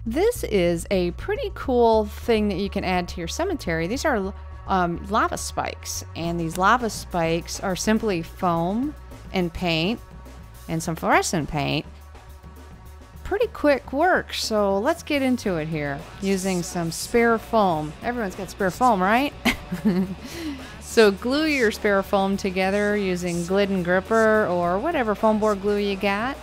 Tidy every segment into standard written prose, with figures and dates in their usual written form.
This is a pretty cool thing that you can add to your cemetery. These are lava spikes, and these lava spikes are simply foam and paint and some fluorescent paint. Pretty quick work, so let's get into it here using some spare foam. Everyone's got spare foam, right? So glue your spare foam together using Glidden Gripper or whatever foam board glue you got.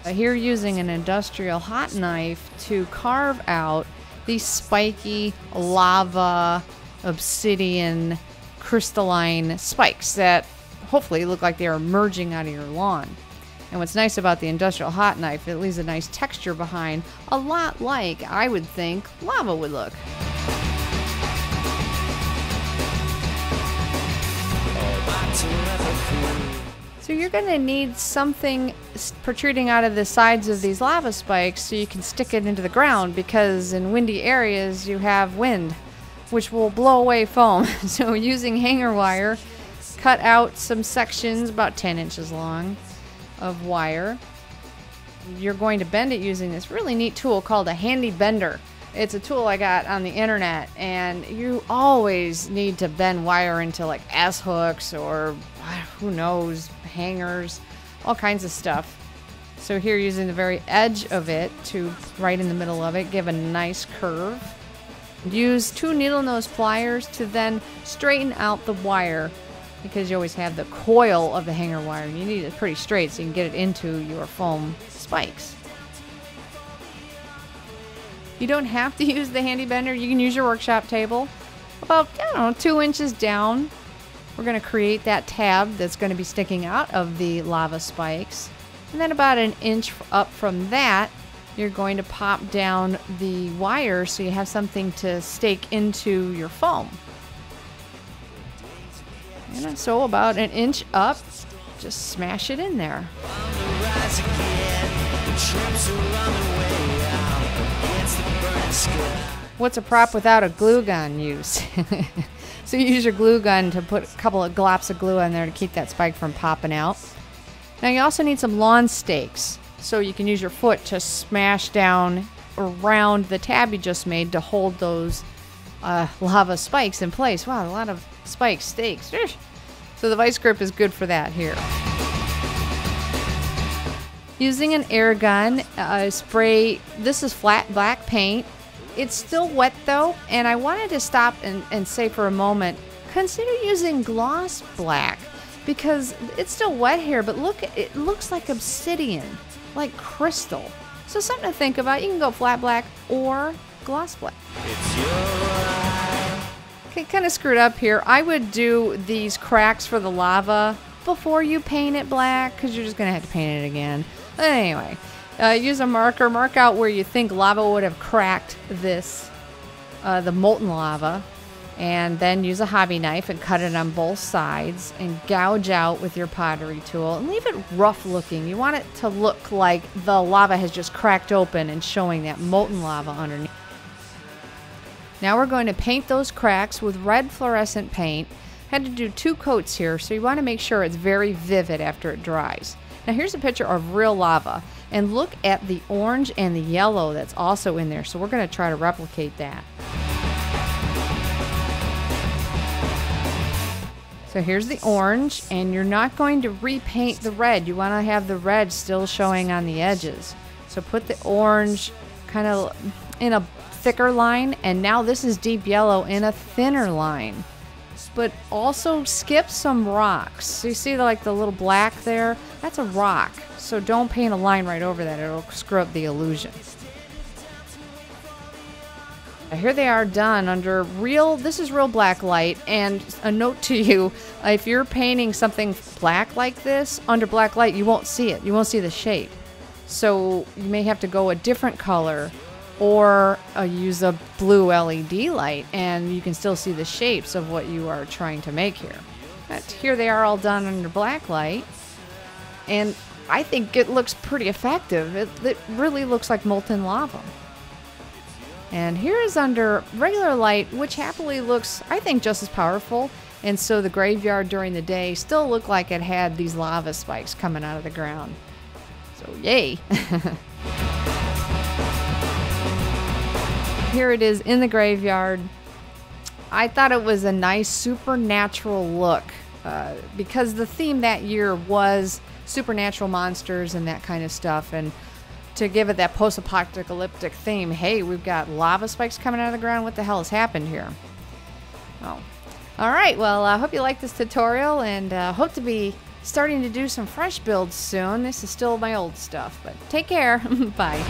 Here using an industrial hot knife to carve out these spiky lava obsidian crystalline spikes that hopefully look like they are emerging out of your lawn. And what's nice about the industrial hot knife, it leaves a nice texture behind, a lot like I would think lava would look. So you're going to need something protruding out of the sides of these lava spikes so you can stick it into the ground, because in windy areas you have wind, which will blow away foam. So using hanger wire, cut out some sections about 10 inches long of wire. You're going to bend it using this really neat tool called a handy bender. It's a tool I got on the internet, and you always need to bend wire into like S-hooks or who knows, hangers, all kinds of stuff. So here using the very edge of it to right in the middle of it, give a nice curve. Use 2 needle nose pliers to then straighten out the wire, because you always have the coil of the hanger wire. You need it pretty straight so you can get it into your foam spikes. You don't have to use the handy bender. You can use your workshop table. About, I don't know, 2 inches down. We're going to create that tab that's going to be sticking out of the lava spikes. And then about 1 inch up from that, you're going to pop down the wire so you have something to stake into your foam. And so about 1 inch up, just smash it in there. What's a prop without a glue gun use? So you use your glue gun to put a couple of glops of glue on there to keep that spike from popping out. Now you also need some lawn stakes, so you can use your foot to smash down around the tab you just made to hold those lava spikes in place. Wow, a lot of spikes, stakes. So the vice grip is good for that here. Using an air gun, spray, this is flat black paint. It's still wet though, and I wanted to stop and say for a moment, consider using gloss black, because it's still wet here, but look, it looks like obsidian, like crystal. So something to think about. You can go flat black or gloss black. Okay, kind of screwed up here. I would do these cracks for the lava before you paint it black, because you're just going to have to paint it again. Anyway, use a marker, mark out where you think lava would have cracked this, the molten lava, and then use a hobby knife and cut it on both sides and gouge out with your pottery tool and leave it rough looking. You want it to look like the lava has just cracked open and showing that molten lava underneath. Now we're going to paint those cracks with red fluorescent paint. Had to do 2 coats here, so you want to make sure it's very vivid after it dries. Now here's a picture of real lava, and look at the orange and the yellow that's also in there, so we're going to try to replicate that. So here's the orange, and you're not going to repaint the red. You want to have the red still showing on the edges. So put the orange kind of in a thicker line, and now this is deep yellow in a thinner line. But also skip some rocks. So you see like the little black there? That's a rock. So don't paint a line right over that. It'll screw up the illusion. Here they are done under real, this is real black light. And a note to you, if you're painting something black like this, under black light, you won't see it. You won't see the shape. So you may have to go a different color, or use a blue LED light, and you can still see the shapes of what you are trying to make here. But here they are all done under black light, and I think it looks pretty effective. It really looks like molten lava. And here is under regular light, which happily looks, I think, just as powerful. And so the graveyard during the day still looked like it had these lava spikes coming out of the ground. So yay! here it is in the graveyard. I thought it was a nice supernatural look because the theme that year was supernatural monsters and that kind of stuff. And to give it that post-apocalyptic theme, hey, we've got lava spikes coming out of the ground. What the hell has happened here? Oh. All right, well, I hope you like this tutorial, and hope to be starting to do some fresh builds soon. This is still my old stuff, but take care. Bye.